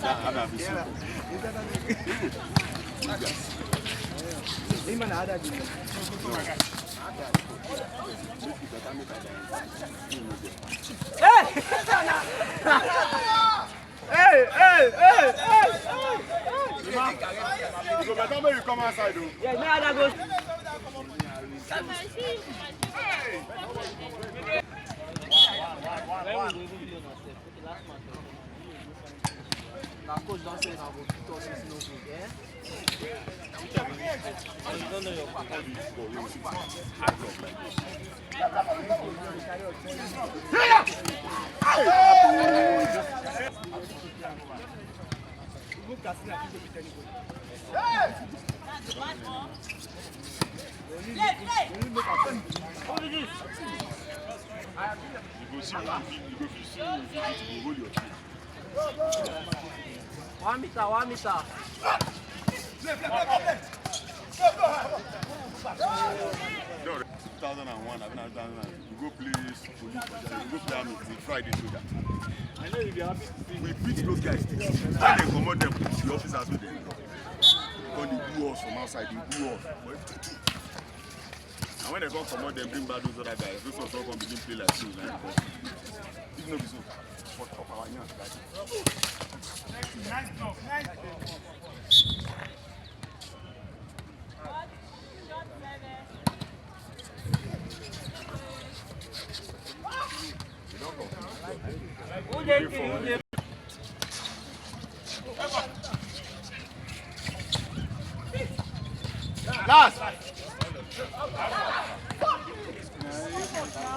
You come outside, though. Yeah, now that goes. Now, coach don't say now, but us is no good, yeah? You don't know your papa. One meter. 2001, I've been 2001. You go play police, you go play army, it's Friday soldier. I know you'll be happy to see We beat those guys. When they come out, them put the officers with them. When they boo us from outside, they boo us. And when they come from out, they bring back those other guys. Those ones don't come begin play like shoes. It's not so. Fuck up our hands, guys. Nice block. Last!